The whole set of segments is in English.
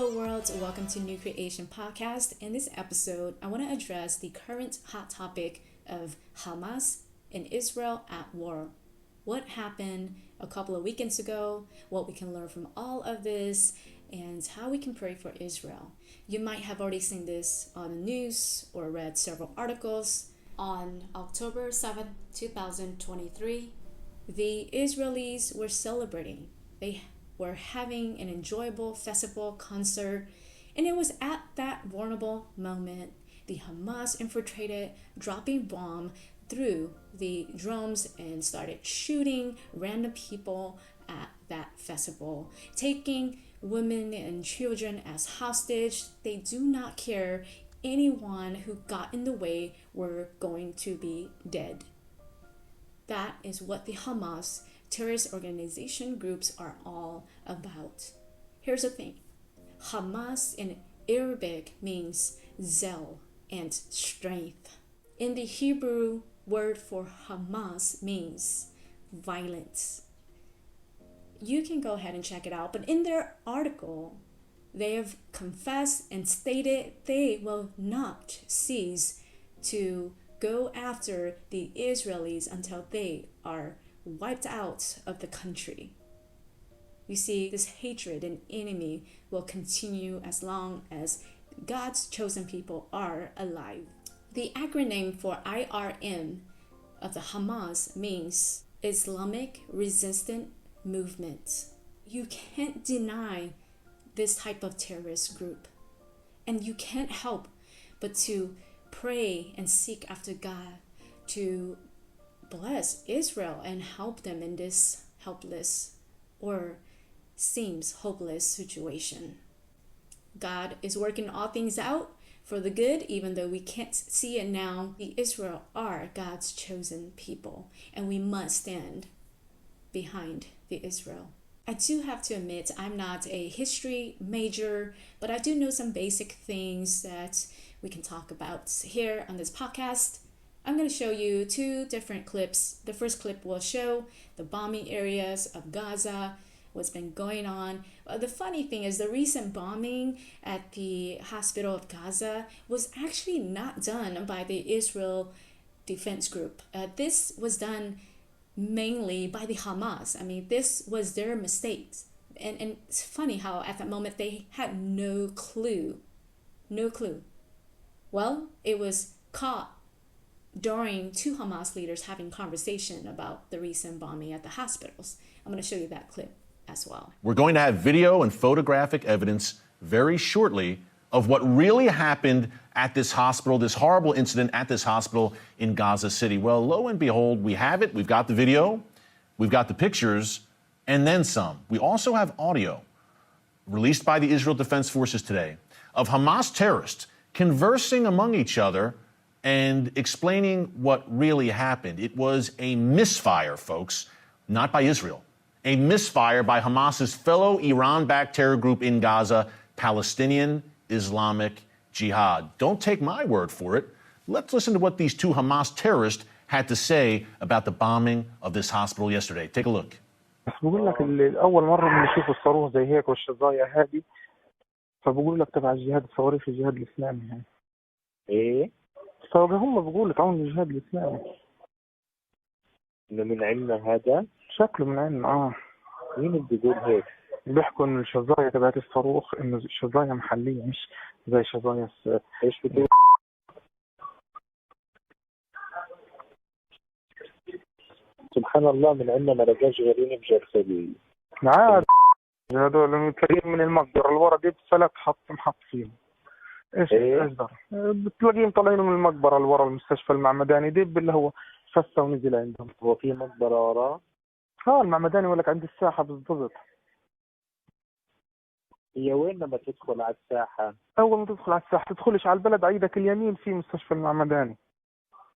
Hello world, welcome to Nucreation podcast. In this episode, I want to address the current hot topic of Hamas and Israel at war. What happened a couple of weekends ago, what we can learn from all of this, and how we can pray for Israel. You might have already seen this on the news or read several articles. On October 7, 2023, the Israelis were celebrating. They were having an enjoyable festival concert, and it was at that vulnerable moment the Hamas infiltrated, dropping bomb through the drones and started shooting random people at that festival, taking women and children as hostage. They do not care. Anyone who got in the way were going to be dead. That is what the Hamas terrorist organization groups are all about. Here's the thing. Hamas in Arabic means zeal and strength. In the Hebrew, word for Hamas means violence. You can go ahead and check it out, but in their article, they have confessed and stated they will not cease to go after the Israelis until they are wiped out of the country. You see, this hatred and enemy will continue as long as God's chosen people are alive. The acronym for IRM of the Hamas means Islamic Resistance Movement. You can't deny this type of terrorist group, and you can't help but to pray and seek after God to bless Israel and help them in this helpless or seems hopeless situation. God is working all things out for the good, even though we can't see it now. The Israel are God's chosen people, and we must stand behind the Israel. I do have to admit I'm not a history major, but I do know some basic things that we can talk about here on this podcast. I'm going to show you two different clips. The first clip will show the bombing areas of Gaza, what's been going on. The funny thing is the recent bombing at the hospital of Gaza was actually not done by the Israel Defense Group. This was done mainly by the Hamas. I mean, this was their mistakes. And it's funny how at that moment they had no clue. No clue. Well, it was caught during two Hamas leaders having conversation about the recent bombing at the hospitals. I'm going to show you that clip as well. We're going to have video and photographic evidence very shortly of what really happened at this hospital, this horrible incident at this hospital in Gaza City. Well, lo and behold, we have it. We've got the video, we've got the pictures, and then some. We also have audio released by the Israel Defense Forces today of Hamas terrorists conversing among each other and explaining what really happened. It was a misfire, folks, not by Israel. A misfire by Hamas's fellow Iran-backed terror group in Gaza, Palestinian Islamic Jihad. Don't take my word for it. Let's listen to what these two Hamas terrorists had to say about the bombing of this hospital yesterday. Take a look. بقول لك أول مرة بنشوف الصاروخ زي هيك والشظايا هذه فبقول لك تبع الجهاد الصواريخ الجهاد الإسلامي هاي. ايه فهم بقول لك عون الجهاد الإسلامي. انه من عندنا هذا شكله من عندنا مين اللي بيقول هيك؟ بيحكوا إنه الشظايا تبعت الصاروخ إنه شظايا محلية مش زي شظايا ايش بتقول؟ سبحان الله من عندنا ما لقاش غيرين بجرثومة. عاد هذول تلاقيهم من المقبرة الورا دي بثلاث محط فيهم. ايش اصدر بتلاقيهم طالعين من المقبرة الورا المستشفى المعمداني دي اللي هو فسه ونزل عندهم. هو في مقبرة وراه؟ المعمداني يقول لك عند الساحة بالضبط. هي وين لما تدخل على الساحة؟ أول ما تدخل على الساحة تدخلش على البلد على ايدك اليمين في مستشفى المعمداني.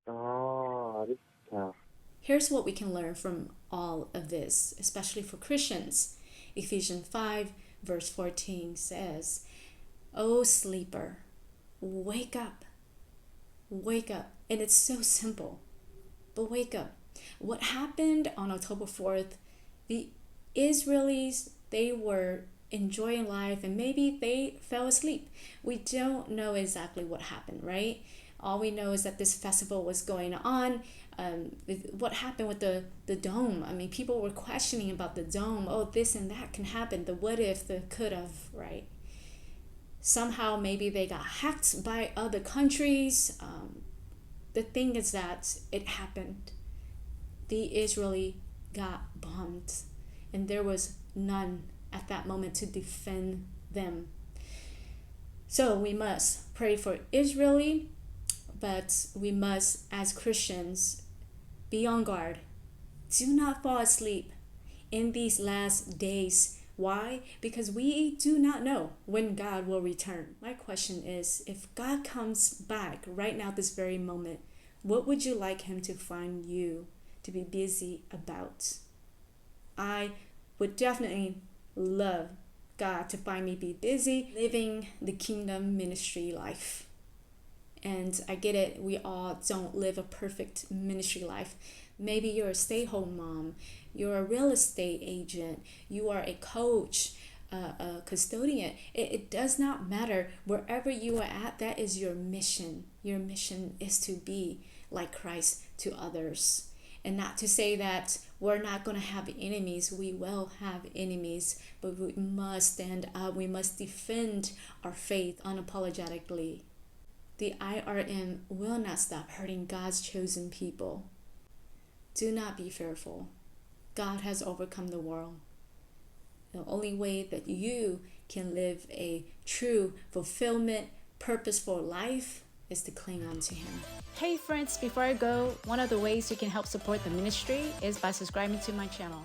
عرفتها. Here's what we can learn from all of this, especially for Christians. Ephesians 5 verse 14 says, "O sleeper, wake up. Wake up." And it's so simple, but wake up. What happened on October 4th, the Israelis, they were enjoying life, and maybe they fell asleep. We don't know exactly what happened, right? All we know is that this festival was going on. What happened with the dome? I mean, people were questioning about the dome. Oh, this and that can happen. The what if, the could have, right? Somehow maybe they got hacked by other countries. The thing is that it happened. The Israeli got bombed, and there was none at that moment to defend them. So we must pray for Israeli, but we must, as Christians, be on guard. Do not fall asleep in these last days. Why? Because we do not know when God will return. My question is, if God comes back right now, this very moment, what would you like him to find you to be busy about? I would definitely love God to find me be busy living the kingdom ministry life. And I get it, we all don't live a perfect ministry life. Maybe you're a stay-home mom, you're a real estate agent, you are a coach, a custodian. It does not matter. Wherever you are at, that is your mission. Your mission is to be like Christ to others. And not to say that we're not going to have enemies. We will have enemies, but we must stand up. We must defend our faith unapologetically. The IRM will not stop hurting God's chosen people. Do not be fearful. God has overcome the world. The only way that you can live a true fulfillment, purposeful life is to cling on to him. Hey friends, before I go, one of the ways you can help support the ministry is by subscribing to my channel.